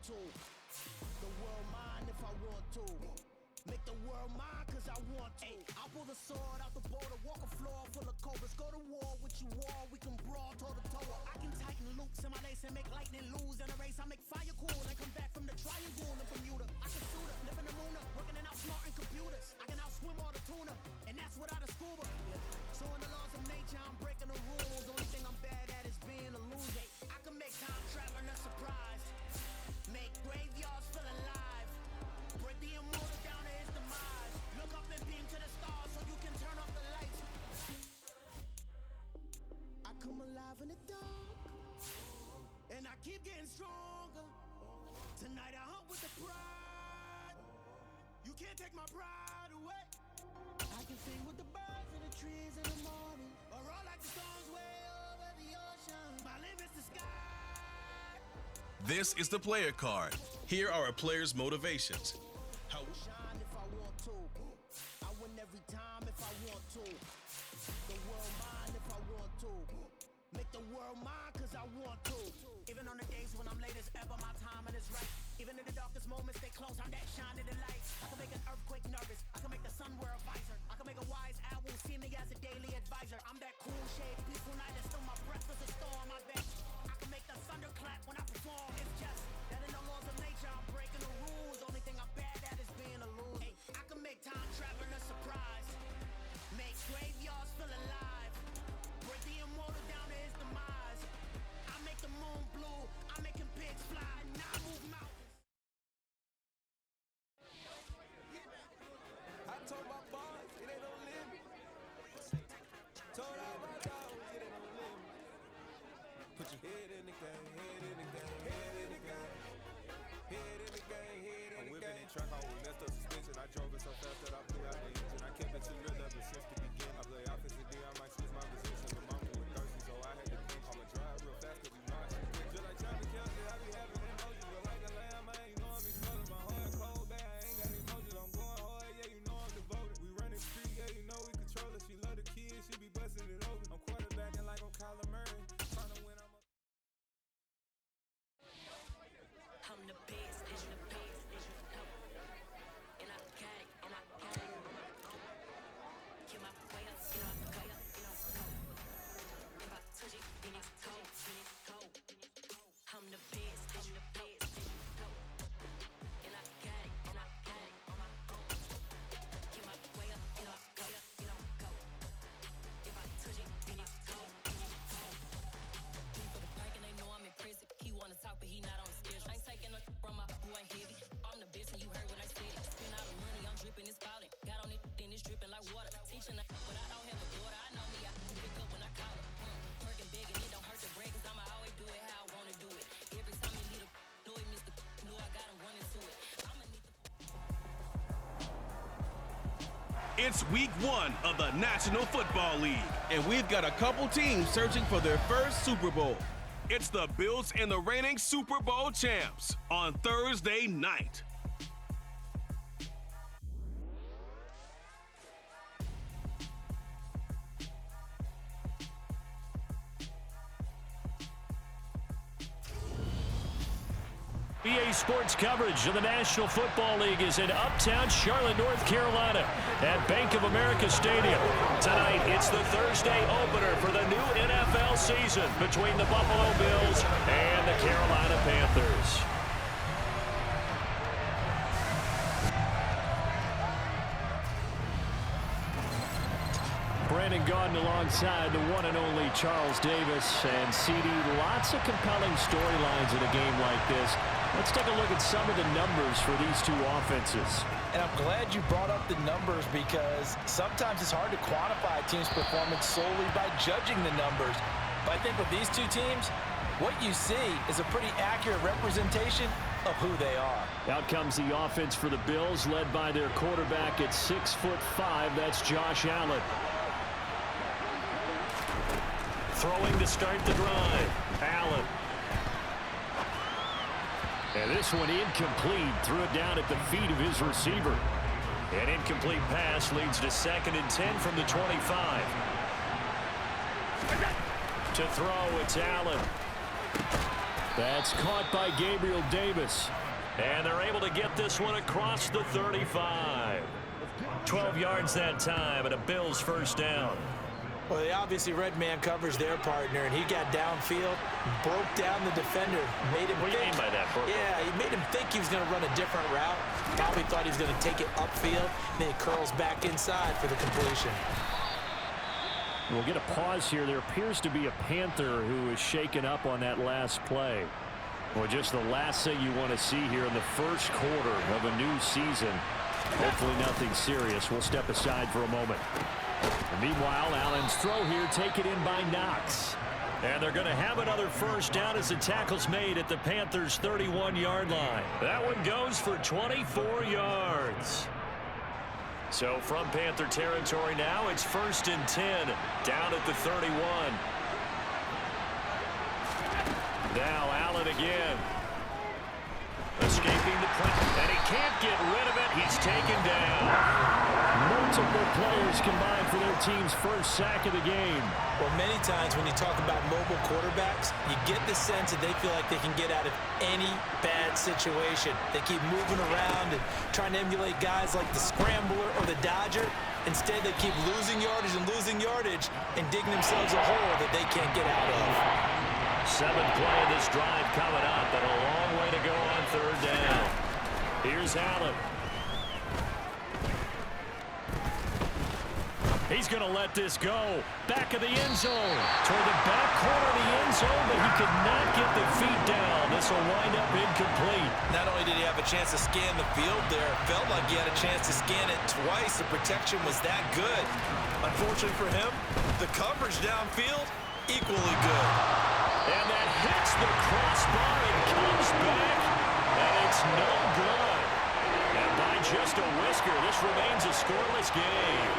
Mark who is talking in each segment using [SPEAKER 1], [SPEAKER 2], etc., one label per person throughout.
[SPEAKER 1] to. The world mine if I want to. Make the world mine cause I want to. I'll pull the sword out the border, walk a floor full of cobras. Go to war with you all, we can brawl toe to toe. I can tighten loops in my lace and make lightning lose in a race. I make fire cool and come back from the triangle in Bermuda. I can shoot her, live in the moon, working and outsmarting computers. I can outswim all the tuna, and that's without a scuba. So in the laws of nature, I'm breaking the rules. Only thing I'm bad at is being a loser. I can make time traveling a surprise. Make graveyards feel alive. Break the immortal down to his demise. Look up and beam to the stars so you can turn off the lights. I come alive in the dark, and I keep getting stronger. Tonight I hunt with the pride. You can't take my pride away. I can sing with the birds and the trees in the morning, or roll like the storms way over the ocean. My limits the sky.
[SPEAKER 2] This is the player card. Here are a player's motivations. How
[SPEAKER 1] Shine if I want to. I win every time if I want to. The world mine if I want to. Make the world mine cause I want to. Even on the days when I'm late as ever, my timing is right. Even in the darkest moments, stay close, I'm that shining the light. I can make an earthquake nervous. I can make the sun wear a visor. I can make a wise owl see me as a daily advisor. I'm that cool shade, peaceful night, and still my breath is a storm. I bet I can make the thunder clap when I perform. It's just that in the laws of nature, I'm breaking the rules. Only thing I'm bad at is being a loser. Hey, I can make time traveling a surprise. Make graveyards feel alive. Break the immortal down to his demise. I make the moon blue. I'm making pigs fly. Now I move mountains.
[SPEAKER 3] I told my boys, it ain't no limit. Told all my dogs, it ain't no limit. Put your head in the game, head in the game, head in the game. Head in the game, head in the game. I'm whipping in truck, I was messed up suspension. I drove it so fast that I blew out the engine. I kept it too real ever since the beginning. I play offensive D, I might switch my position. But mama was thirsty, so I had to think. I'ma drive real fast, cause you know I should quit. Just like Travis Kelce, I be having emotions. But like a lamb, I ain't know I'm exploding. My heart cold, bad, I ain't got emotions. I'm going hard, yeah, you know I'm devoted. We running street, yeah, you know we control it. She love the kids, she be busting it open. I'm quarterbacking like I'm Kyler Murray. Trying to win, I'm a
[SPEAKER 4] I'm the best, and the best, and I got it, and I got it. Get my way up, get off the way up, get off the go. If I touch it, then it's cold, then it's cold. I'm the best, and the best, and I got it, and I got it on my own. Get my way up, get off the way up, get off the go. If I touch it, then it's cold, then it's cold. He for the prank and they know I'm in prison. He wanna talk, but he not on schedule. I ain't taking no from my boy ain't heavy. I'm the best and you heard what I said. Spend all the money, I'm dripping, it's spouting. Got on it, then it's dripping like water. Teaching her, but I don't have a daughter. I know me, I can pick up when I call her. Working big and it don't hurt to break, cause I'ma always do it how I wanna do it. Every time you need a know it, Mr. Know I got him running to it. I'ma need the
[SPEAKER 2] It's week 1 of the National Football League, and we've got a couple teams searching for their first Super Bowl. It's the Bills and the reigning Super Bowl champs on Thursday night.
[SPEAKER 5] EA Sports coverage of the National Football League is in uptown Charlotte, North Carolina at Bank of America Stadium. Tonight, it's the Thursday opener for the new NFL season between the Buffalo Bills and the Carolina Panthers. Brandon Gaudin alongside the one and only Charles Davis. And CD, lots of compelling storylines in a game like this. Let's take a look at some of the numbers for these two offenses.
[SPEAKER 6] And I'm glad you brought up the numbers because sometimes it's hard to quantify a team's performance solely by judging the numbers. But I think with these two teams, what you see is a pretty accurate representation of who they are.
[SPEAKER 5] Out comes the offense for the Bills, led by their quarterback at 6'5". That's Josh Allen. Throwing to start the drive. Allen. And this one incomplete. Threw it down at the feet of his receiver. An incomplete pass leads to 2nd and 10 from the 25. To throw, it's Allen. That's caught by Gabriel Davis. And they're able to get this one across the 35. 12 yards that time, and a Bills first down.
[SPEAKER 6] Well, they obviously read man coverage their partner, and he got downfield, broke down the defender, made him
[SPEAKER 5] What do you mean by that, Burke?
[SPEAKER 6] Yeah, he made him think he was going to run a different route. Probably thought he was going to take it upfield, and then he curls back inside for the completion.
[SPEAKER 5] We'll get a pause here. There appears to be a Panther who is shaken up on that last play. Well, just the last thing you want to see here in the first quarter of a new season. Hopefully nothing serious. We'll step aside for a moment. And meanwhile, Allen's throw here taken in by Knox. And they're going to have another first down as the tackle's made at the Panthers' 31-yard line. That one goes for 24 yards. So from Panther territory now, it's 1st and 10 down at the 31. Now Allen again. Escaping the pressure, and he can't get rid of it. He's taken down. Multiple players combined for their team's first sack of the game.
[SPEAKER 6] Well, many times when you talk about mobile quarterbacks, you get the sense that they feel like they can get out of any bad situation. They keep moving around and trying to emulate guys like the Scrambler or the Dodger. Instead, they keep losing yardage and digging themselves a hole that they can't get out of.
[SPEAKER 5] 7th play of this drive coming up, and a long way to go on 3rd down. Here's Allen. He's going to let this go. Back of the end zone. Toward the back corner of the end zone, but he could not get the feet down. This will wind up incomplete.
[SPEAKER 6] Not only did he have a chance to scan the field there, it felt like he had a chance to scan it twice. The protection was that good. Unfortunately for him, the coverage downfield, equally good.
[SPEAKER 5] And that hits the crossbar and comes back, and it's no good. And by just a whisker, this remains a scoreless game.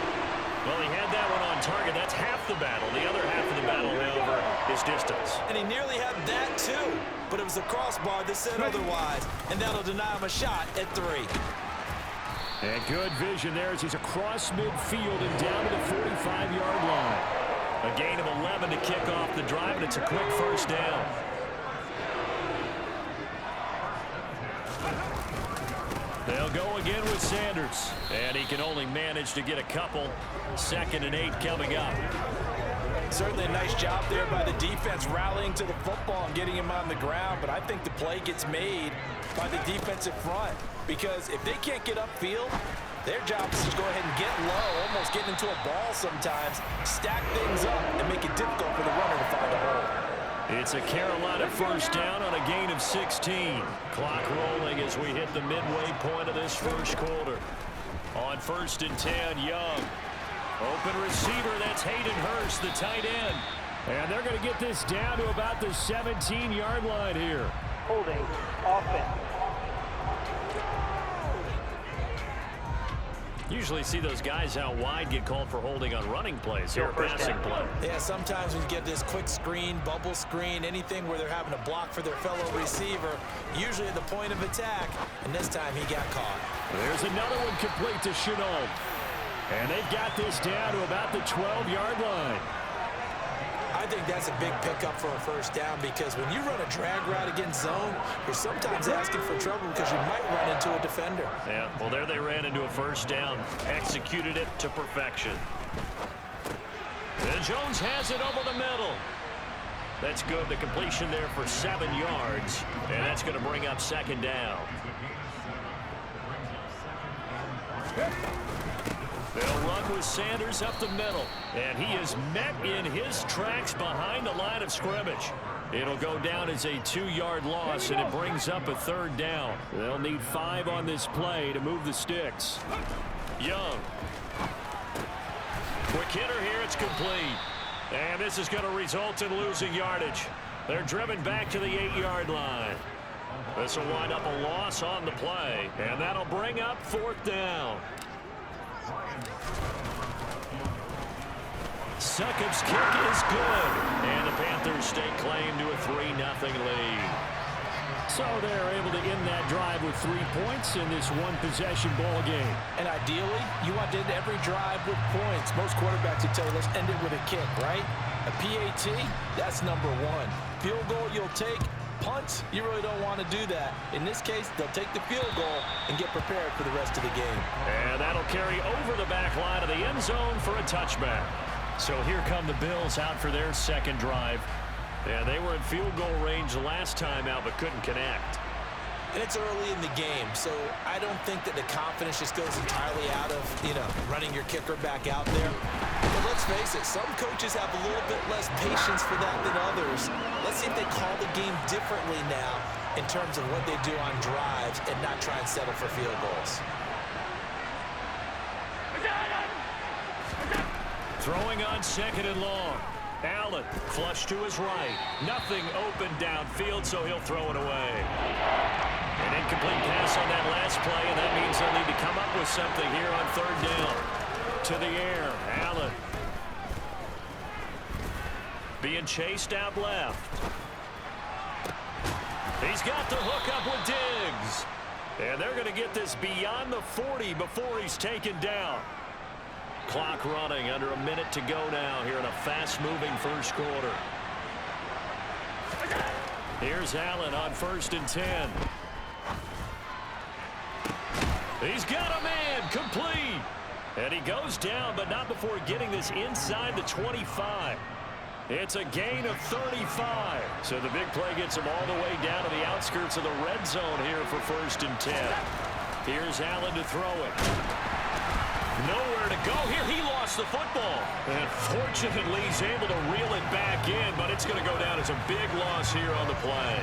[SPEAKER 5] Well, he had that one on target. That's half the battle. The other half of the battle, however, is distance.
[SPEAKER 6] And he nearly had that, too. But it was the crossbar that said otherwise, and that'll deny him a shot at 3.
[SPEAKER 5] And good vision there as he's across midfield and down to the 45-yard line. A gain of 11 to kick off the drive, and it's a quick first down. They'll go again with Sanders, and he can only manage to get a couple. 2nd and 8 coming up.
[SPEAKER 6] Certainly a nice job there by the defense rallying to the football and getting him on the ground, but I think the play gets made by the defensive front because if they can't get upfield, their job is to go ahead and get low, almost get into a ball sometimes, stack things up, and make it difficult for the runner to find a hole.
[SPEAKER 5] It's a Carolina first down on a gain of 16. Clock rolling as we hit the midway point of this first quarter. On 1st and 10, Young. Open receiver, that's Hayden Hurst, the tight end. And they're going to get this down to about the 17-yard line here.
[SPEAKER 7] Holding, offense.
[SPEAKER 5] Usually see those guys out wide get called for holding on running plays or passing play.
[SPEAKER 6] Yeah, sometimes when you get this quick screen, bubble screen, anything where they're having to block for their fellow receiver, usually at the point of attack, and this time he got caught.
[SPEAKER 5] There's another one complete to Chenault. And they've got this down to about the 12-yard line.
[SPEAKER 6] I think that's a big pickup for a first down because when you run a drag route against zone, you're sometimes asking for trouble because you might run into a defender.
[SPEAKER 5] Yeah, well, there they ran into a first down, executed it to perfection. And Jones has it over the middle. That's good. The completion there for 7 yards, and that's going to bring up 2nd down. They'll run with Sanders up the middle, and he is met in his tracks behind the line of scrimmage. It'll go down as a 2-yard loss, and it brings up a 3rd down. They'll need 5 on this play to move the sticks. Young. Quick hitter here, it's complete. And this is going to result in losing yardage. They're driven back to the 8-yard line. This will wind up a loss on the play, and that'll bring up 4th down. Succop's kick is good, and the Panthers stake claim to a 3-0 lead. So they're able to end that drive with 3 points in this one-possession ball game.
[SPEAKER 6] And ideally, you want to end every drive with points. Most quarterbacks would tell you, let's end it with a kick, right? A PAT, that's number 1. Field goal you'll take, punts, you really don't want to do that. In this case, they'll take the field goal and get prepared for the rest of the game.
[SPEAKER 5] And that'll carry over the back line of the end zone for a touchback. So here come the Bills out for their second drive. Yeah, they were in field goal range last time out but couldn't connect.
[SPEAKER 6] And it's early in the game, so I don't think that the confidence just goes entirely out of, running your kicker back out there. But let's face it, some coaches have a little bit less patience for that than others. Let's see if they call the game differently now in terms of what they do on drives and not try and settle for field goals.
[SPEAKER 5] Throwing on second and long. Allen, flush to his right. Nothing open downfield, so he'll throw it away. An incomplete pass on that last play, and that means they'll need to come up with something here on third down. To the air, Allen. Being chased out left. He's got the hook up with Diggs. And they're going to get this beyond the 40 before he's taken down. Clock running, under a minute to go now here in a fast-moving first quarter. Here's Allen on 1st and 10. He's got a man, complete. And he goes down, but not before getting this inside the 25. It's a gain of 35. So the big play gets him all the way down to the outskirts of the red zone here for 1st and 10. Here's Allen to throw it. Nowhere to go here. He lost the football. And fortunately, he's able to reel it back in, but it's going to go down as a big loss here on the play.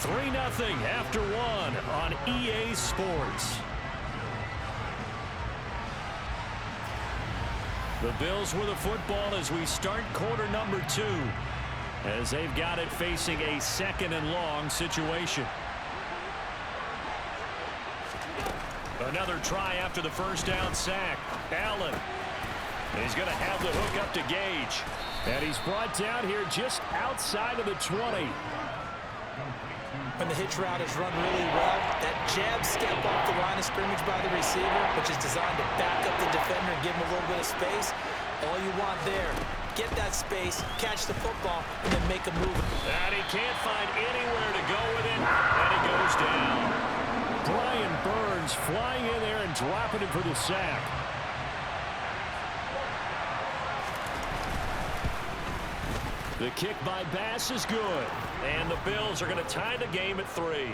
[SPEAKER 5] 3-0 after 1 on EA Sports. The Bills with the football as we start quarter number 2, as they've got it facing a second and long situation. Another try after the first down sack. Allen. He's going to have the hook up to Gage. And he's brought down here just outside of the 20.
[SPEAKER 6] When the hitch route is run really well, that jab step off the line of scrimmage by the receiver, which is designed to back up the defender and give him a little bit of space, all you want there, get that space, catch the football, and then make a move.
[SPEAKER 5] And he can't find anywhere to go with it, and he goes down. Brian Burns flying in there and dropping it for the sack. The kick by Bass is good. And the Bills are going to tie the game at 3.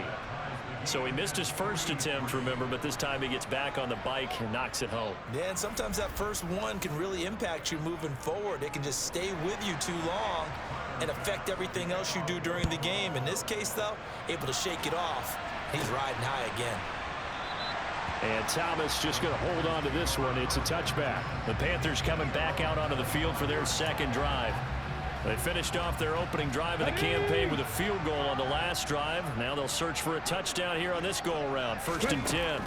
[SPEAKER 5] So he missed his first attempt, remember, but this time he gets back on the bike and knocks it home.
[SPEAKER 6] Yeah, and sometimes that first one can really impact you moving forward. It can just stay with you too long and affect everything else you do during the game. In this case, though, able to shake it off. He's riding high again.
[SPEAKER 5] And Thomas just going to hold on to this one. It's a touchback. The Panthers coming back out onto the field for their second drive. They finished off their opening drive of the campaign with a field goal on the last drive. Now they'll search for a touchdown here on this go-around. 1st and 10.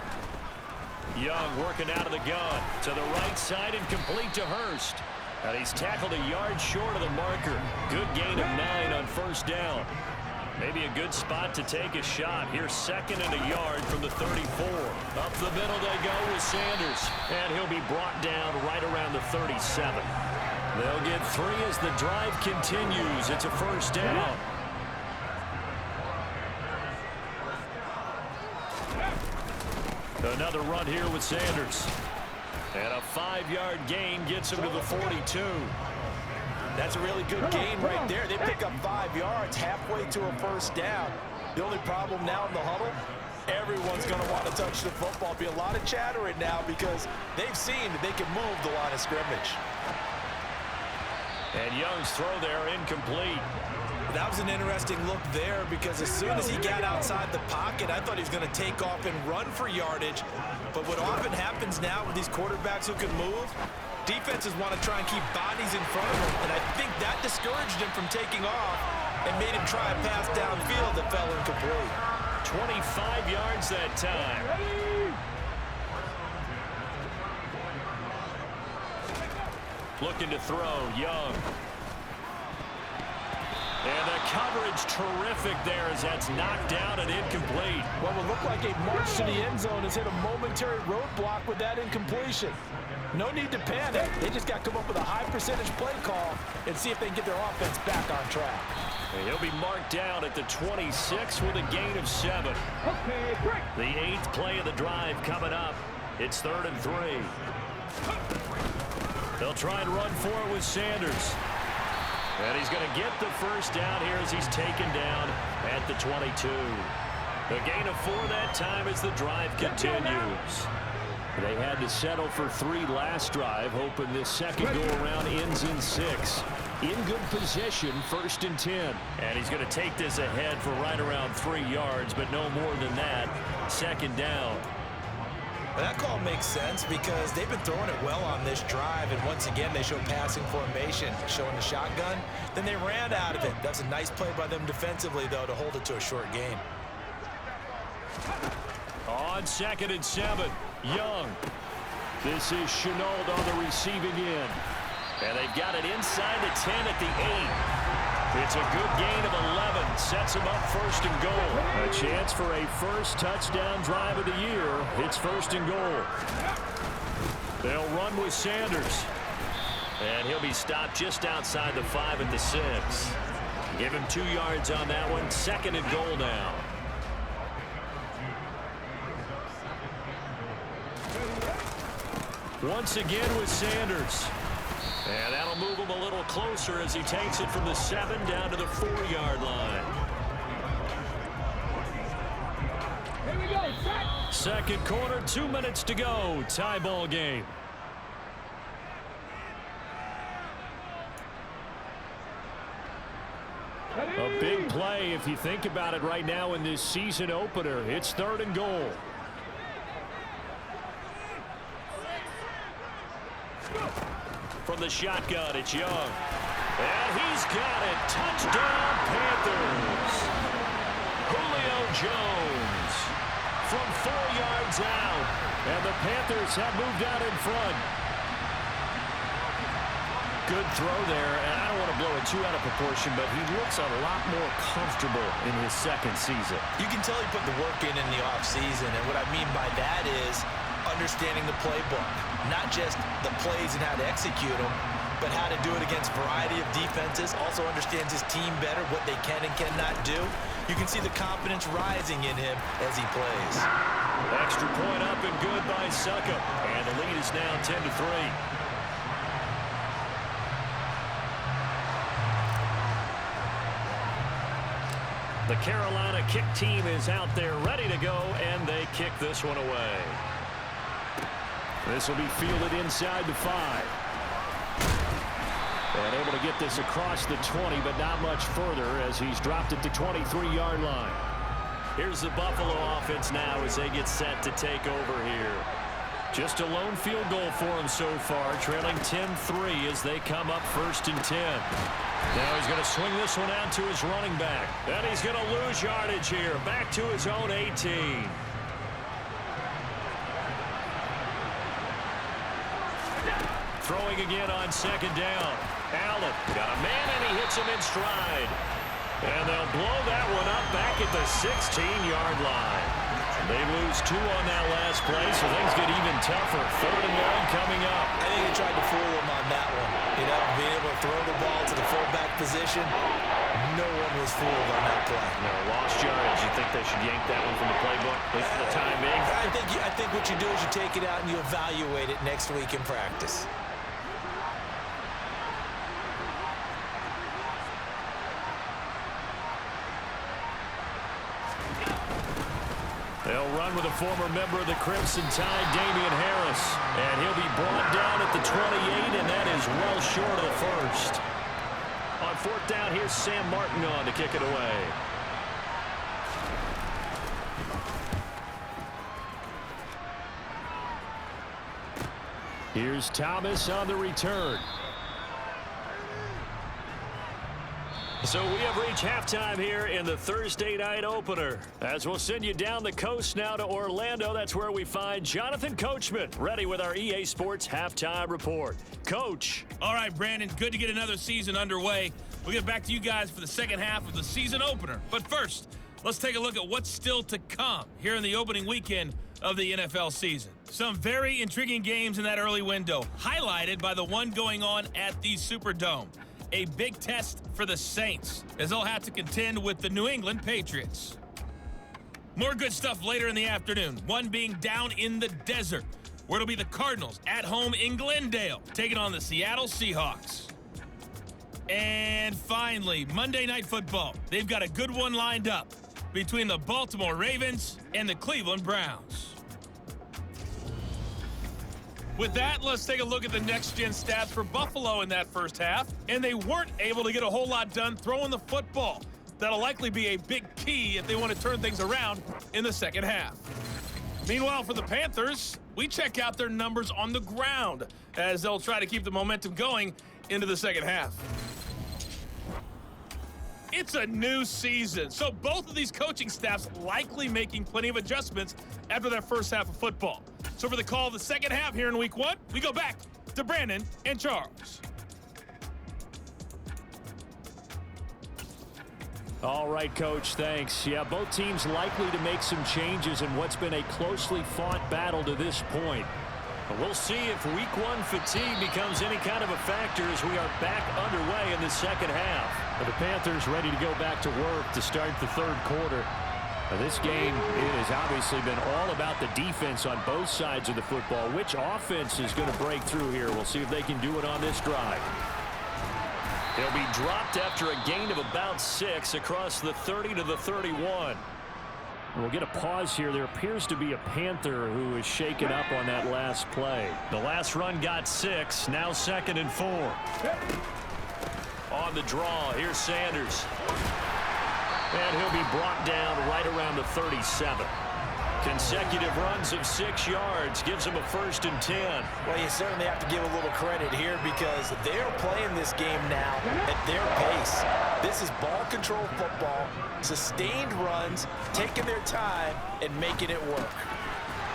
[SPEAKER 5] Young working out of the gun. To the right side and complete to Hurst. And he's tackled a yard short of the marker. Good gain of 9 on 1st down. Maybe a good spot to take a shot. Here's 2nd and a yard from the 34. Up the middle they go with Sanders. And he'll be brought down right around the 37. They'll get 3 as the drive continues. It's a 1st down. Another run here with Sanders. And a 5-yard gain gets him to the 42.
[SPEAKER 6] That's a really good gain right there. They pick up 5 yards halfway to a 1st down. The only problem now in the huddle, everyone's going to want to touch the football. Be a lot of chattering now because they've seen that they can move the line of scrimmage.
[SPEAKER 5] And Young's throw there incomplete.
[SPEAKER 6] That was an interesting look there because as soon as he got outside the pocket, I thought he was going to take off and run for yardage. But what often happens now with these quarterbacks who can move, defenses want to try and keep bodies in front of him. And I think that discouraged him from taking off and made him try a pass downfield that fell incomplete.
[SPEAKER 5] 25 yards that time. Looking to throw, Young. And the coverage terrific there as that's knocked down and incomplete.
[SPEAKER 6] What would look like a march to the end zone has hit a momentary roadblock with that incompletion. No need to panic. They just got to come up with a high percentage play call and see if they can get their offense back on track.
[SPEAKER 5] And he'll be marked down at the 26 with a gain of 7. The 8th play of the drive coming up. It's 3rd and 3. They'll try and run for it with Sanders. And he's going to get the first down here as he's taken down at the 22. The gain of 4 that time as the drive continues. They had to settle for 3 last drive, hoping this second go-around ends in 6. In good position, 1st and 10. And he's going to take this ahead for right around 3 yards, but no more than that. 2nd down.
[SPEAKER 6] Well, that call makes sense because they've been throwing it well on this drive, and once again they show passing formation, showing the shotgun. Then they ran out of it. That's a nice play by them defensively, though, to hold it to a short gain.
[SPEAKER 5] On 2nd and 7, Young. This is Chenault on the receiving end. And they've got it inside the 10 at the 8. It's a good gain of 11. Sets them up 1st and goal. A chance for a first touchdown drive of the year. It's 1st and goal. They'll run with Sanders. And he'll be stopped just outside the 5 at the 6. Give him 2 yards on that one. 2nd and goal now. Once again with Sanders. And that'll move him a little closer as he takes it from the 7 down to the 4-yard line.
[SPEAKER 8] Here we go, set.
[SPEAKER 5] 2nd quarter, 2 minutes to go. Tie ball game. A big play if you think about it right now in this season opener. It's 3rd and goal. From the shotgun, it's Young. And he's got it. Touchdown, Panthers. Julio Jones from 4 yards out. And the Panthers have moved out in front. Good throw there, and I don't want to blow it too out of proportion, but he looks a lot more comfortable in his 2nd season.
[SPEAKER 6] You can tell he put the work in the offseason, and what I mean by that is understanding the playbook. Not just the plays and how to execute them, but how to do it against a variety of defenses. Also understands his team better, what they can and cannot do. You can see the confidence rising in him as he plays.
[SPEAKER 5] Extra point up and good by Succop. And the lead is now 10-3. The Carolina kick team is out there ready to go, and they kick this one away. This will be fielded inside the 5. And able to get this across the 20, but not much further as he's dropped it to 23-yard line. Here's the Buffalo offense now as they get set to take over here. Just a lone field goal for him so far, trailing 10-3 as they come up 1st and 10. Now he's going to swing this one out to his running back. And he's going to lose yardage here, back to his own 18. Throwing again on 2nd down. Allen got a man, and he hits him in stride. And they'll blow that one up back at the 16-yard line. They lose 2 on that last play, so things get even tougher. 3rd and long coming up.
[SPEAKER 6] I think they tried to fool him on that one. You know, being able to throw the ball to the fullback position, no one was fooled on that play.
[SPEAKER 5] No, lost yardage. You think they should yank that one from the playbook for the time being?
[SPEAKER 6] I think what you do is you take it out and you evaluate it next week in practice.
[SPEAKER 5] They'll run with a former member of the Crimson Tide, Damian Harris. And he'll be brought down at the 28, and that is well short of the 1st. On 4th down, here's Sam Martin on to kick it away. Here's Thomas on the return. So we have reached halftime here in the Thursday night opener. As we'll send you down the coast now to Orlando, that's where we find Jonathan Coachman, ready with our EA Sports halftime report. Coach.
[SPEAKER 9] All right, Brandon, good to get another season underway. We'll get back to you guys for the second half of the season opener. But first, let's take a look at what's still to come here in the opening weekend of the NFL season. Some very intriguing games in that early window, highlighted by the one going on at the Superdome. A big test for the Saints, as they'll have to contend with the New England Patriots. More good stuff later in the afternoon, one being down in the desert, where it'll be the Cardinals at home in Glendale, taking on the Seattle Seahawks. And finally, Monday Night Football. They've got a good one lined up between the Baltimore Ravens and the Cleveland Browns. With that, let's take a look at the next-gen stats for Buffalo in that first half. And they weren't able to get a whole lot done throwing the football. That'll likely be a big key if they want to turn things around in the second half. Meanwhile, for the Panthers, we check out their numbers on the ground as they'll try to keep the momentum going into the second half. It's a new season, so both of these coaching staffs likely making plenty of adjustments after their first half of football. So for the call of the second half here in week one, we go back to Brandon and Charles.
[SPEAKER 5] All right, Coach, thanks. Yeah, both teams likely to make some changes in what's been a closely fought battle to this point. But we'll see if week one fatigue becomes any kind of a factor as we are back underway in the second half. But the Panthers ready to go back to work to start the third quarter. Now, this game has obviously been all about the defense on both sides of the football. Which offense is going to break through here? We'll see if they can do it on this drive. They'll be dropped after a gain of about 6 across the 30 to the 31. We'll get a pause here. There appears to be a Panther who is shaken up on that last play. The last run got 6, now 2nd and 4. On the draw, here's Sanders. And he'll be brought down right around the 37. Consecutive runs of 6 yards gives him a 1st and 10.
[SPEAKER 6] Well, you certainly have to give a little credit here because they're playing this game now at their pace. This is ball control football, sustained runs, taking their time, and making it work.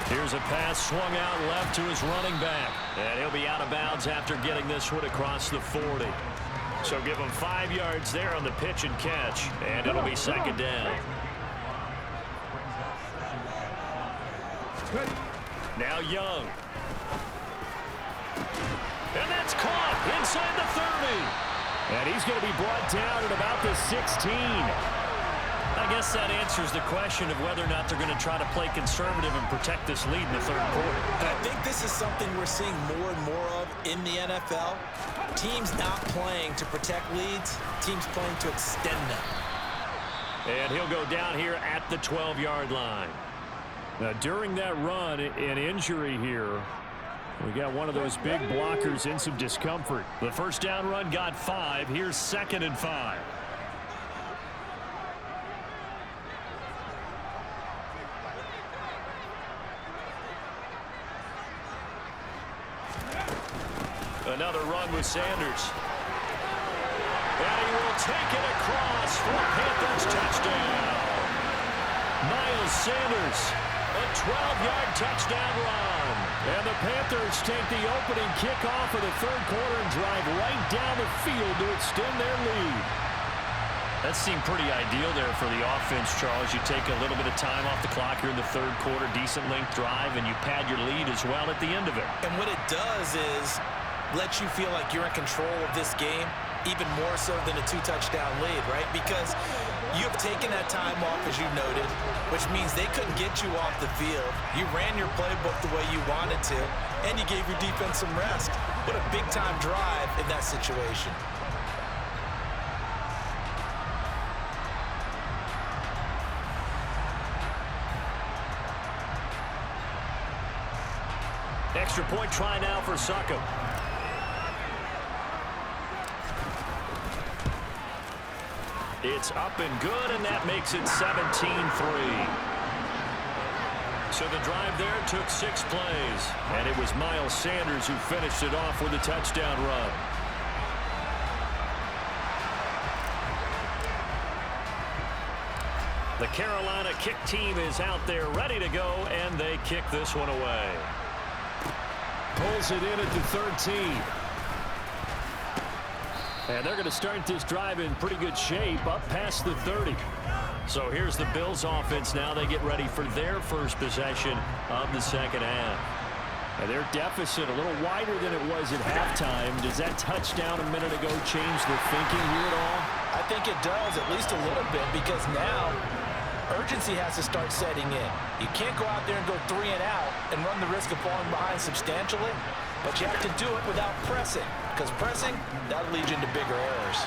[SPEAKER 5] Here's a pass swung out left to his running back. And he'll be out of bounds after getting this one across the 40. So give him 5 yards there on the pitch and catch, and it'll be 2nd down. Now Young. And that's caught inside the 30. And he's going to be brought down at about the 16. I guess that answers the question of whether or not they're going to try to play conservative and protect this lead in the third quarter.
[SPEAKER 6] And I think this is something we're seeing more and more of in the NFL. Teams not playing to protect leads, teams playing to extend them.
[SPEAKER 5] And he'll go down here at the 12-yard line. Now, during that run, an injury here. We got one of those big blockers in some discomfort. The first down run got 5. Here's 2nd and 5. Another run with Sanders. And he will take it across for a Panthers touchdown. Miles Sanders. A 12-yard touchdown run. And the Panthers take the opening kickoff of the third quarter and drive right down the field to extend their lead. That seemed pretty ideal there for the offense, Charles. You take a little bit of time off the clock here in the third quarter, decent length drive, and you pad your lead as well at the end of it.
[SPEAKER 6] And what it does is let you feel like you're in control of this game, even more so than a 2-touchdown lead, right? Because you've taken that time off, as you noted, which means they couldn't get you off the field. You ran your playbook the way you wanted to, and you gave your defense some rest. What a big-time drive in that situation.
[SPEAKER 5] Extra point try now for Succop. It's up and good, and that makes it 17-3. So the drive there took 6 plays, and it was Miles Sanders who finished it off with a touchdown run. The Carolina kick team is out there ready to go, and they kick this one away. Pulls it in at the 13. And they're going to start this drive in pretty good shape up past the 30. So here's the Bills offense now. They get ready for their first possession of the second half. And their deficit a little wider than it was at halftime. Does that touchdown a minute ago change the thinking here at all?
[SPEAKER 6] I think it does, at least a little bit, because now urgency has to start setting in. You can't go out there and go 3 and out and run the risk of falling behind substantially, but you have to do it without pressing, because pressing, that'll lead you into bigger errors.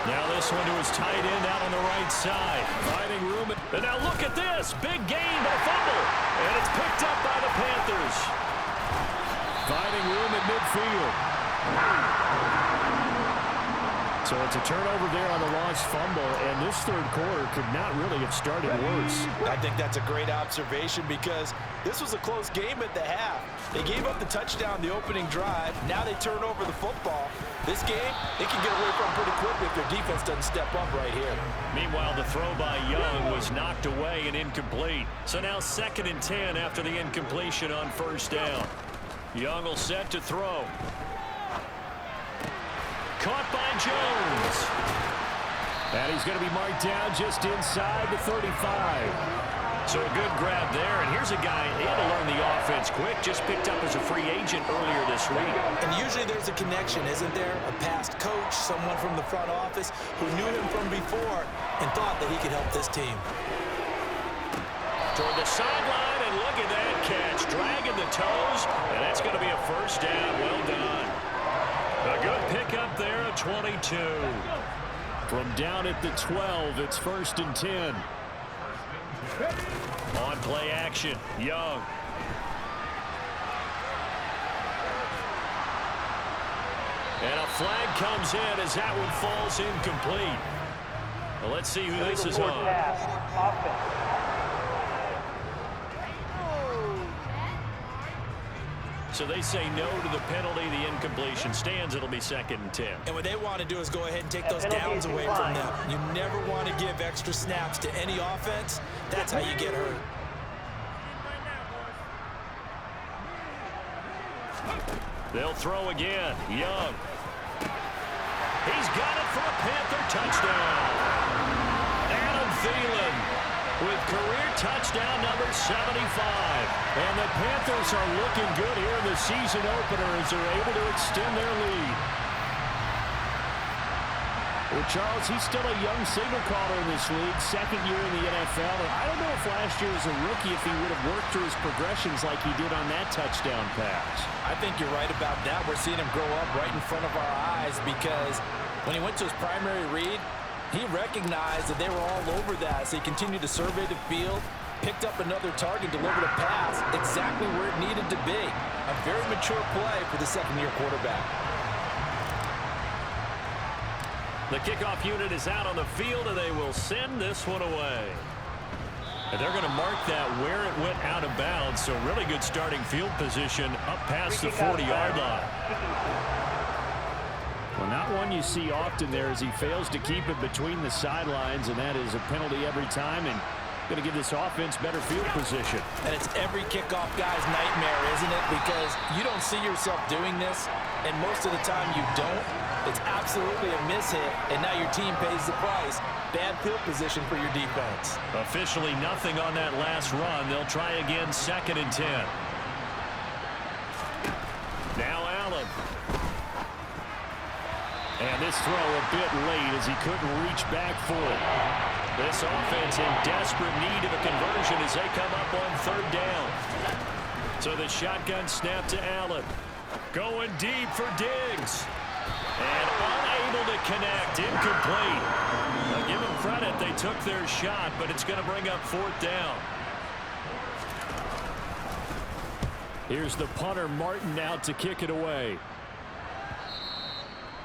[SPEAKER 5] Now this one to his tight end out on the right side. Finding room. And now look at this. Big gain, but a fumble. And it's picked up by the Panthers. Finding room at midfield. So it's a turnover there on the lost fumble, and this third quarter could not really have started worse.
[SPEAKER 6] I think that's a great observation because this was a close game at the half. They gave up the touchdown the opening drive. Now they turn over the football. This game, they can get away from pretty quickly if their defense doesn't step up right here.
[SPEAKER 5] Meanwhile, the throw by Young was knocked away and incomplete. So now 2nd and 10 after the incompletion on first down. Young will set to throw. Caught by Jones. And he's going to be marked down just inside the 35. So a good grab there. And here's a guy, he had to learn the offense quick, just picked up as a free agent earlier this week.
[SPEAKER 6] And usually there's a connection, isn't there? A past coach, someone from the front office who knew him from before and thought that he could help this team.
[SPEAKER 5] Toward the sideline, and look at that catch. Dragging the toes, and that's going to be a first down. Well done. A good pickup there at 22. From down at the 12, it's 1st and 10. On play action, Young. And a flag comes in as that one falls incomplete. Well, let's see who this is on. So they say no to the penalty. The incompletion stands. It'll be 2nd and 10.
[SPEAKER 6] And what they want to do is go ahead and take those downs away from them. You never want to give extra snaps to any offense. That's how you get hurt.
[SPEAKER 5] They'll throw again. Young. He's got it for a Panther touchdown. Adam Thielen with career touchdown number 75. And the Panthers are looking good here in the season opener as they're able to extend their lead. Well, Charles, he's still a young signal caller in this league, 2nd year in the NFL. And I don't know if last year as a rookie if he would have worked through his progressions like he did on that touchdown pass.
[SPEAKER 6] I think you're right about that. We're seeing him grow up right in front of our eyes because when he went to his primary read, he recognized that they were all over that, so he continued to survey the field, picked up another target, delivered a pass exactly where it needed to be. A very mature play for the 2nd-year quarterback.
[SPEAKER 5] The kickoff unit is out on the field, and they will send this one away. And they're going to mark that where it went out of bounds, so really good starting field position up past the 40-yard line. Well, not one you see often there as he fails to keep it between the sidelines, and that is a penalty every time, and going to give this offense better field position.
[SPEAKER 6] And it's every kickoff guy's nightmare, isn't it? Because you don't see yourself doing this, and most of the time you don't. It's absolutely a mishit, and now your team pays the price. Bad field position for your defense.
[SPEAKER 5] Officially nothing on that last run. They'll try again 2nd and 10. Now Allen. And this throw a bit late as he couldn't reach back for it. This offense in desperate need of a conversion as they come up on 3rd down. So the shotgun snap to Allen. Going deep for Diggs. And unable to connect. Incomplete. Now give them credit. They took their shot, but it's going to bring up 4th down. Here's the punter, Martin, out to kick it away.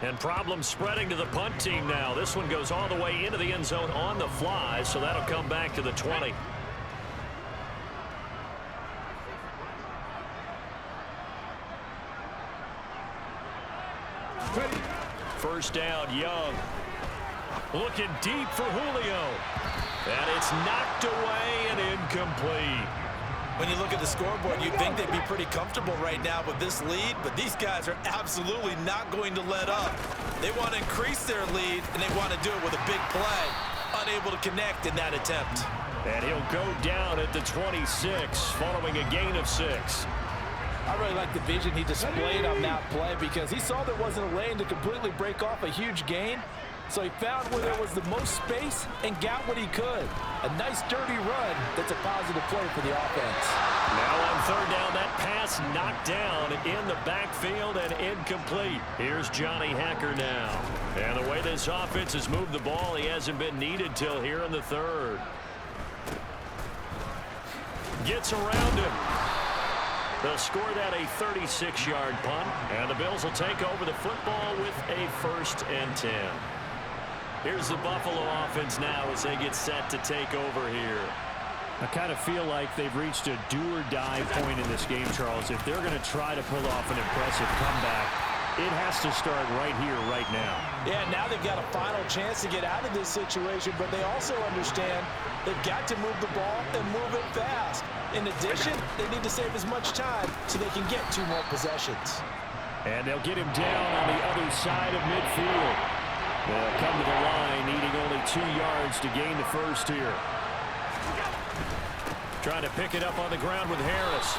[SPEAKER 5] And problems spreading to the punt team now. This one goes all the way into the end zone on the fly, so that'll come back to the 20. First down, Young. Looking deep for Julio. And it's knocked away and incomplete.
[SPEAKER 6] When you look at the scoreboard, you'd think they'd be pretty comfortable right now with this lead, but these guys are absolutely not going to let up. They want to increase their lead, and they want to do it with a big play. Unable to connect in that attempt.
[SPEAKER 5] And he'll go down at the 26, following a gain of 6.
[SPEAKER 6] I really like the vision he displayed on that play because he saw there wasn't a lane to completely break off a huge gain. So he found where there was the most space and got what he could. A nice dirty run that's a positive play for the offense.
[SPEAKER 5] Now on third down, that pass knocked down in the backfield and incomplete. Here's Johnny Hacker now. And the way this offense has moved the ball, he hasn't been needed till here in the third. Gets around him. They'll score that a 36-yard punt, and the Bills will take over the football with a 1st and 10. Here's the Buffalo offense now as they get set to take over here.
[SPEAKER 8] I kind of feel like they've reached a do-or-die point in this game, Charles. If they're going to try to pull off an impressive comeback, it has to start right here, right now.
[SPEAKER 6] Yeah, now they've got a final chance to get out of this situation, but they also understand they've got to move the ball and move it fast. In addition, they need to save as much time so they can get 2 more possessions.
[SPEAKER 5] And they'll get him down on the other side of midfield. They'll come to the line, needing only 2 yards to gain the first here. Trying to pick it up on the ground with Harris.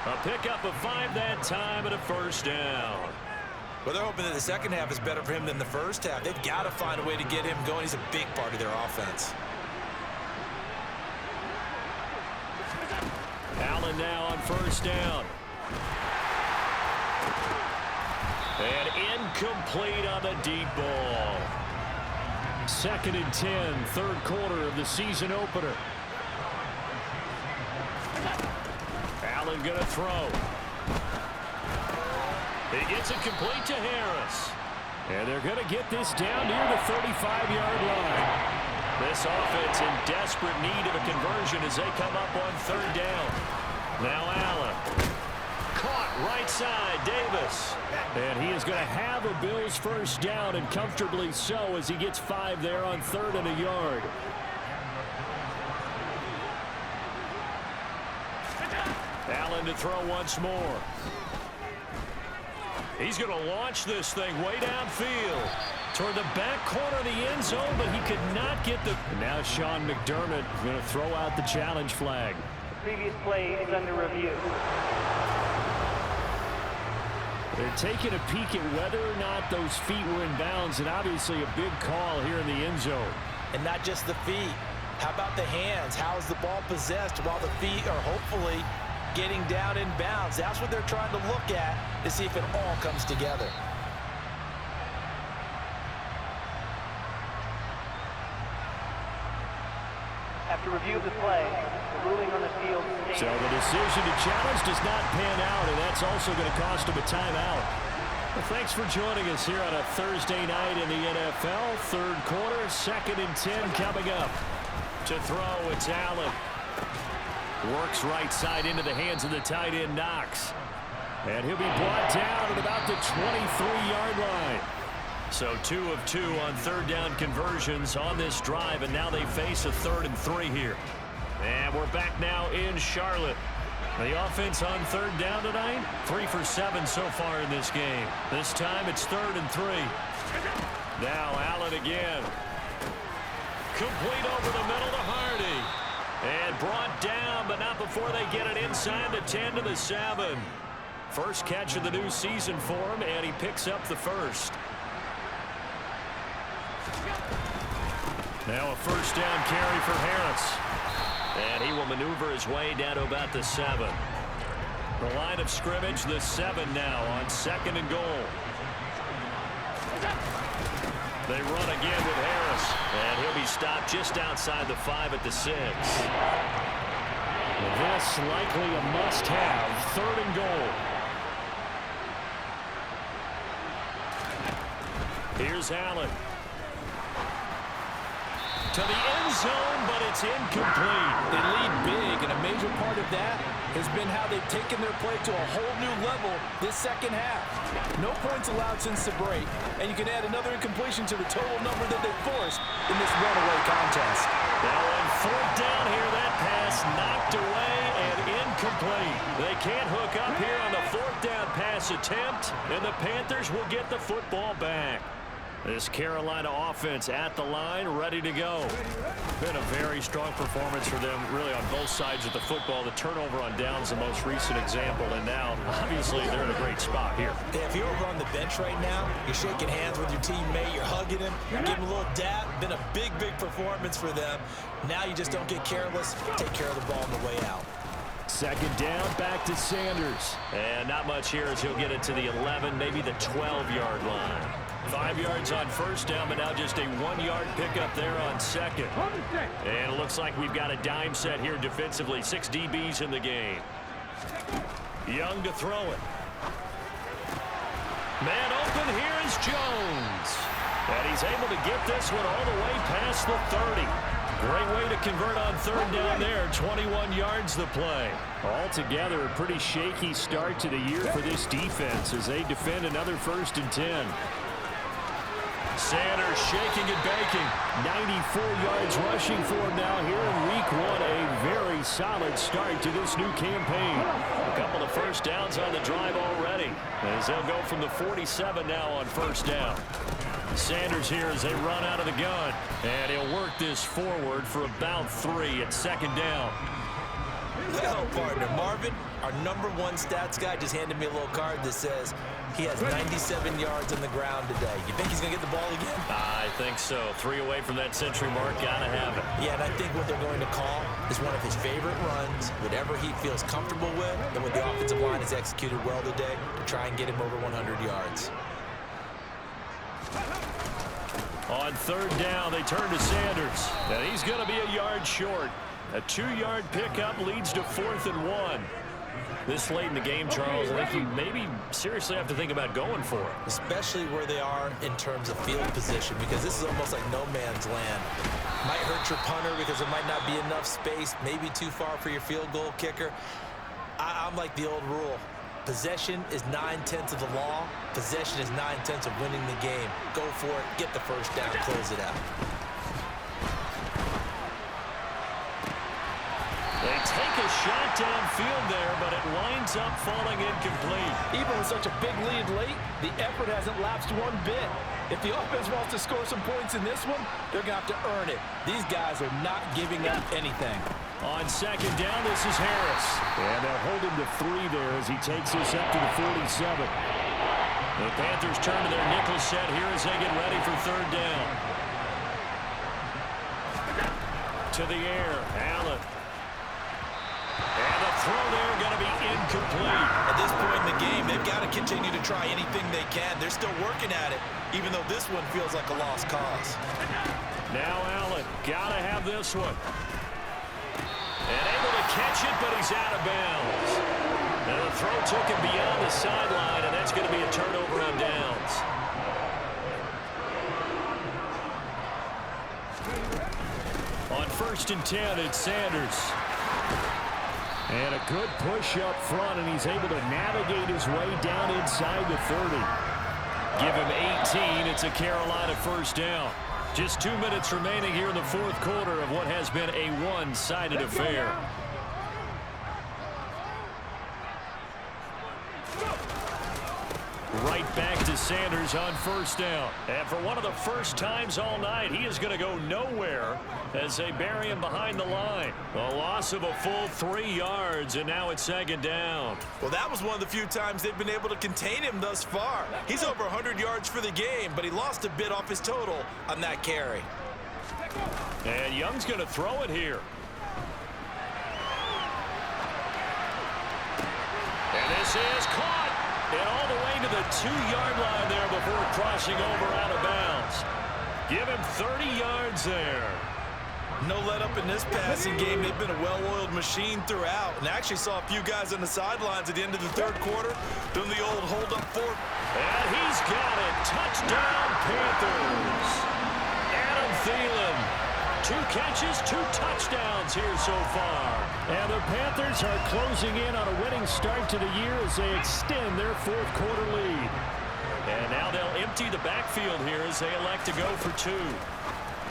[SPEAKER 5] A pickup of 5 that time and a 1st down.
[SPEAKER 6] Well, they're hoping that the second half is better for him than the first half. They've got to find a way to get him going. He's a big part of their offense.
[SPEAKER 5] Allen now on 1st down. And incomplete on the deep ball. 2nd and 10, 3rd quarter of the season opener. Allen going to throw. He gets it complete to Harris. And they're going to get this down near the 35-yard line. This offense in desperate need of a conversion as they come up on 3rd down. Now Allen. Caught right side, Davis. And he is going to have a Bills 1st down, and comfortably so, as he gets 5 there on 3rd and a yard. Allen to throw once more. He's going to launch this thing way downfield toward the back corner of the end zone, but he could not get the... And now Sean McDermott is going to throw out the challenge flag.
[SPEAKER 7] The previous play is under review.
[SPEAKER 5] They're taking a peek at whether or not those feet were in bounds, and obviously a big call here in the end zone.
[SPEAKER 6] And not just the feet. How about the hands? How is the ball possessed while the feet are hopefully getting down in bounds? That's what they're trying to look at to see if it all comes together.
[SPEAKER 7] After review of the play, the ruling on the field stands.
[SPEAKER 5] So the decision to challenge does not pan out, and that's also going to cost him a timeout. Well, thanks for joining us here on a Thursday night in the NFL. 3rd quarter, 2nd and 10 coming up. To throw, it's Allen. Works right side into the hands of the tight end, Knox. And he'll be brought down at about the 23-yard line. So 2 of 2 on 3rd down conversions on this drive, and now they face a 3rd and 3 here. And we're back now in Charlotte. The offense on 3rd down tonight, 3 for 7 so far in this game. This time it's 3rd and 3. Now Allen again. Complete over the middle to Hardy. And brought down, but not before they get it inside the 10 to the 7. First catch of the new season for him, and he picks up the 1st. Now a 1st down carry for Harris. And he will maneuver his way down to about the 7. The line of scrimmage, the 7 now on 2nd and goal. They run again with Harris. And he'll be stopped just outside the 5 at the 6. This likely a must-have. 3rd and goal. Here's Allen. To the end zone, but it's incomplete.
[SPEAKER 6] They lead big, and a major part of that has been how they've taken their play to a whole new level this second half. No points allowed since the break, and you can add another incompletion to the total number that they forced in this runaway contest.
[SPEAKER 5] Now on 4th down here, that pass knocked away, this attempt, and the Panthers will get the football back. This Carolina offense at the line, ready to go. Been a very strong performance for them, really, on both sides of the football. The turnover on downs, the most recent example, and now, obviously, they're in a great spot here.
[SPEAKER 6] If you're over on the bench right now, you're shaking hands with your teammate, you're hugging him, you're giving him a little dab. Been a big, big performance for them. Now you just don't get careless. Take care of the ball on the way out.
[SPEAKER 8] Second down, back to Sanders.
[SPEAKER 5] And not much here as he'll get it to the 11, maybe the 12-yard line. 5 yards on first down, but now just a 1-yard pickup there on second. And it looks like we've got a dime set here defensively. 6 DBs in the game. Young to throw it. Man open, here is Jones. And he's able to get this one all the way past the 30. Great way to convert on third down there. 21 yards the play.
[SPEAKER 8] Altogether, a pretty shaky start to the year for this defense as they defend another 1st and 10.
[SPEAKER 5] Sanders shaking and baking.
[SPEAKER 8] 94 yards rushing for him now here in week 1. A very solid start to this new campaign.
[SPEAKER 5] A couple of first downs on the drive already, as they'll go from the 47 now on first down. Sanders here as they run out of the gun, and he'll work this forward for about 3 at second down.
[SPEAKER 6] Well, partner, Marvin, our #1 stats guy, just handed me a little card that says he has 97 yards on the ground today. You think he's going to get the ball again?
[SPEAKER 5] I think so. 3 away from that century mark. Got to have it.
[SPEAKER 6] Yeah, and I think what they're going to call is one of his favorite runs, whatever he feels comfortable with, and what the offensive line has executed well today to try and get him over 100 yards.
[SPEAKER 5] On third down, they turn to Sanders, and he's going to be a yard short. A 2-yard pickup leads to 4th and 1. This late in the game, Charles, I think you maybe seriously have to think about going for it.
[SPEAKER 6] Especially where they are in terms of field position, because this is almost like no man's land. Might hurt your punter because there might not be enough space, maybe too far for your field goal kicker. I'm like the old rule. Possession is 9/10 of the law. Possession is 9/10 of winning the game. Go for it, get the first down, close it out.
[SPEAKER 5] They take a shot downfield there, but it winds up falling incomplete.
[SPEAKER 6] Even with such a big lead late, the effort hasn't lapsed one bit. If the offense wants to score some points in this one, they're going to have to earn it. These guys are not giving up anything.
[SPEAKER 5] On second down, this is Harris.
[SPEAKER 8] And they'll hold him to 3 there as he takes this up to the 47.
[SPEAKER 5] The Panthers turn to their nickel set here as they get ready for third down. To the air, Allen. And the throw there going to be incomplete.
[SPEAKER 6] At this point in the game, they've got to continue to try anything they can. They're still working at it, even though this one feels like a lost cause.
[SPEAKER 5] Now Allen, got to have this one. And able to catch it, but he's out of bounds. And the throw took him beyond the sideline, and that's going to be a turnover on downs. On 1st and 10, it's Sanders.
[SPEAKER 8] And a good push up front, and he's able to navigate his way down inside the 30.
[SPEAKER 5] Give him 18. It's a Carolina first down. Just 2 minutes remaining here in the 4th quarter of what has been a one-sided affair. Right back to Sanders on first down. And for one of the first times all night, he is going to go nowhere as they bury him behind the line. A loss of a full 3 yards, and now it's second down.
[SPEAKER 6] Well, that was one of the few times they've been able to contain him thus far. He's over 100 yards for the game, but he lost a bit off his total on that carry.
[SPEAKER 5] And Young's going to throw it here. And this is caught. And all the way to the 2-yard line there before crossing over out of bounds. Give him 30 yards there.
[SPEAKER 6] No let up in this passing game. They've been a well-oiled machine throughout. And I actually saw a few guys on the sidelines at the end of the 3rd quarter doing the old hold-up for.
[SPEAKER 5] And he's got it. Touchdown, Panthers. Adam Thielen. 2 catches, 2 touchdowns here so far.
[SPEAKER 8] And the Panthers are closing in on a winning start to the year as they extend their 4th quarter lead.
[SPEAKER 5] And now they'll empty the backfield here as they elect to go for 2.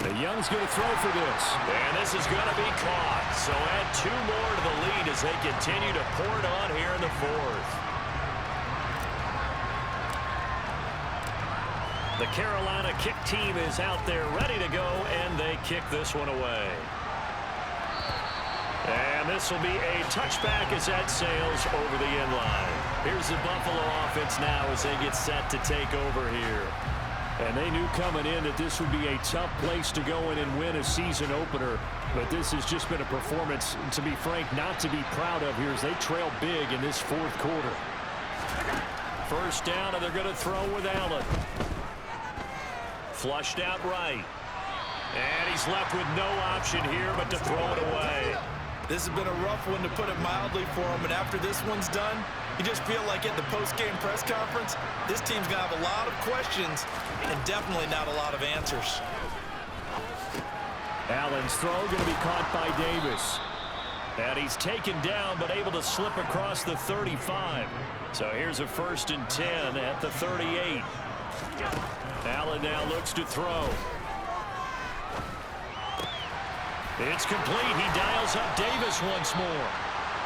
[SPEAKER 8] The Young's going to throw for this.
[SPEAKER 5] And this is going to be caught. So add 2 more to the lead as they continue to pour it on here in the 4th. The Carolina kick team is out there ready to go, and they kick this one away. And this will be a touchback as that sails over the end line. Here's the Buffalo offense now as they get set to take over here.
[SPEAKER 8] And they knew coming in that this would be a tough place to go in and win a season opener. But this has just been a performance, to be frank, not to be proud of here as they trail big in this fourth quarter.
[SPEAKER 5] First down, and they're going to throw with Allen. Flushed out right. And he's left with no option here but to throw it away.
[SPEAKER 6] This has been a rough one, to put it mildly, for him. And after this one's done, you just feel like at the post-game press conference, this team's going to have a lot of questions and definitely not a lot of answers.
[SPEAKER 8] Allen's throw going to be caught by Davis.
[SPEAKER 5] And he's taken down but able to slip across the 35. So here's a 1st and 10 at the 38. Allen now looks to throw. It's complete. He dials up Davis once more.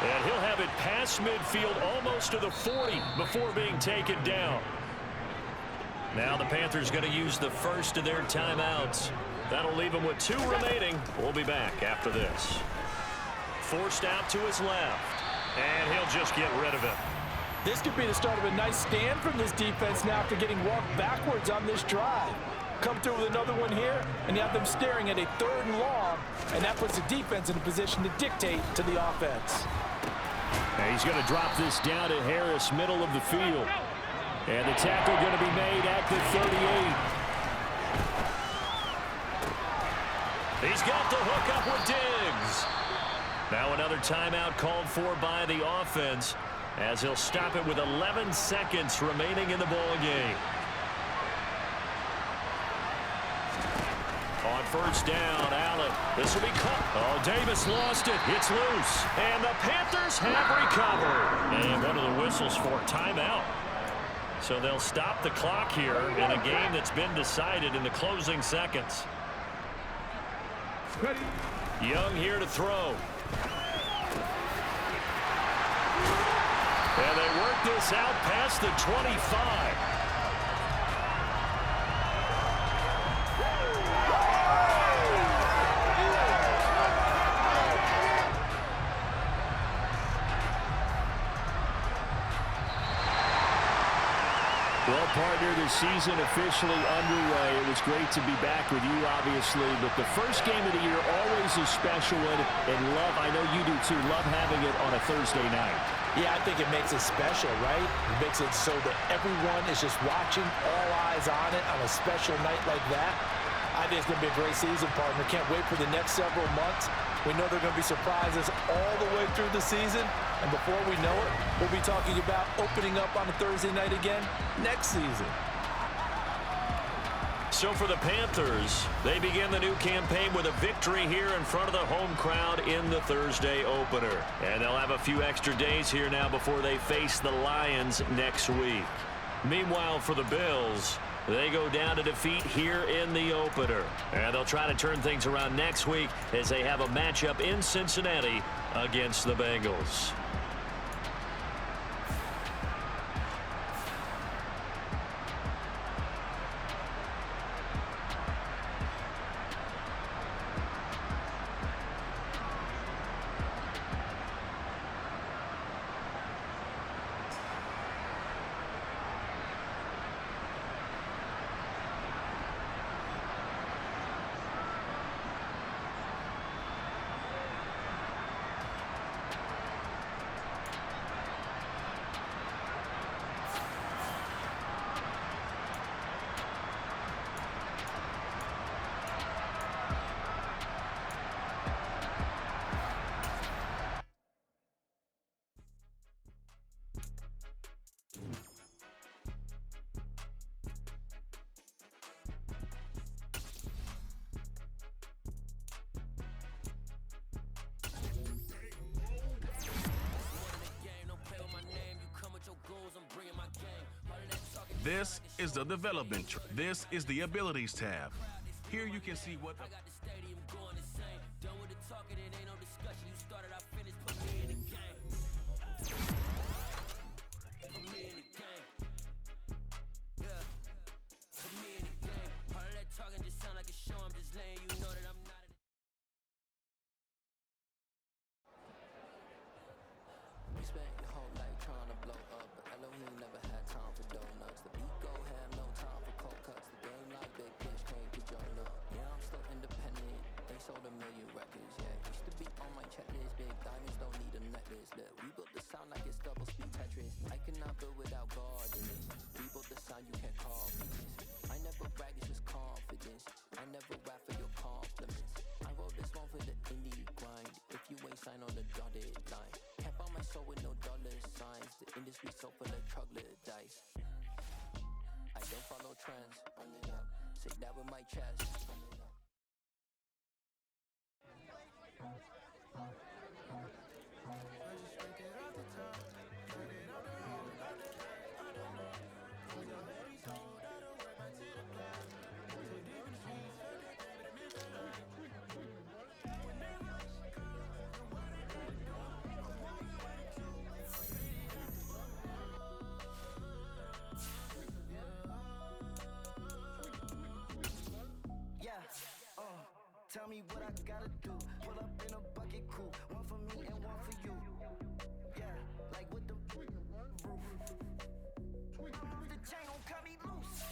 [SPEAKER 5] And he'll have it past midfield almost to the 40 before being taken down. Now the Panthers going to use the first of their timeouts. That'll leave them with 2 remaining. We'll be back after this. Forced out to his left. And he'll just get rid of it.
[SPEAKER 6] This could be the start of a nice stand from this defense now after getting walked backwards on this drive. Come through with another one here, and you have them staring at a 3rd and long, and that puts the defense in a position to dictate to the offense.
[SPEAKER 8] And he's going to drop this down to Harris, middle of the field. And the tackle going to be made at the 38.
[SPEAKER 5] He's got the hook up with Diggs. Now another timeout called for by the offense as he'll stop it with 11 seconds remaining in the ball game. On first down, Allen. This will be caught. Oh, Davis lost it. It's loose. And the Panthers have recovered. And one of the whistles for timeout. So they'll stop the clock here in a game that's been decided in the closing seconds. Young here to throw. And they work this out past the 25.
[SPEAKER 8] Well, partner, the season officially underway. It was great to be back with you, obviously, but the first game of the year always a special one, and love, I know you do too, love having it on a Thursday night.
[SPEAKER 6] Yeah, I think it makes it special, right? It makes it so that everyone is just watching, all eyes on it on a special night like that. I think it's going to be a great season, partner. Can't wait for the next several months. We know there are going to be surprises all the way through the season. And before we know it, we'll be talking about opening up on a Thursday night again next season.
[SPEAKER 5] So for the Panthers, they begin the new campaign with a victory here in front of the home crowd in the Thursday opener. And they'll have a few extra days here now before they face the Lions next week. Meanwhile, for the Bills, they go down to defeat here in the opener. And they'll try to turn things around next week as they have a matchup in Cincinnati against the Bengals.
[SPEAKER 2] This is the development tree. This is the abilities tab. Here you can see what
[SPEAKER 10] sold a million records, yeah. Used to be on my checklist, big diamonds don't need a necklace. Look, we built the sound like it's double speed Tetris. I cannot build without God in it. We built the sound you can't copy this. I never brag, it's just confidence. I never rap for your compliments. I wrote this one for the indie grind. If you ain't signed on the dotted line, can't buy my soul with no dollar signs. The industry so full of troglodytes. I don't follow trends. Say that with my chest.
[SPEAKER 11] Tell me what I gotta do. Pull up in a bucket crew. One for me and one for you. Yeah, like with the roof. I'm off the chain, don't cut me loose.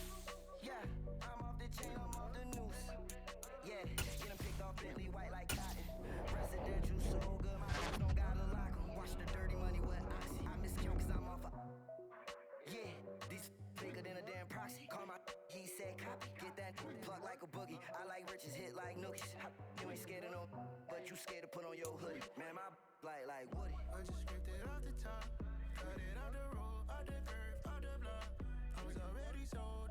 [SPEAKER 11] Yeah, I'm off the chain, I'm off the noose. Yeah, get them picked off Bentley white like cotton. Presidential so good, my hands don't gotta lock 'em. Watch the dirty money with Oxy. I miscount cause I'm off a... Yeah, these bigger than a damn proxy. Call my he said copy. Get that plug like a boogie. I like riches, hit like nookies. You ain't scared of no, but you scared to put on your hoodie. Man, my like Woody.
[SPEAKER 3] I just scraped it off the top, cut it off the road, off the curve, off the block. I was already sold.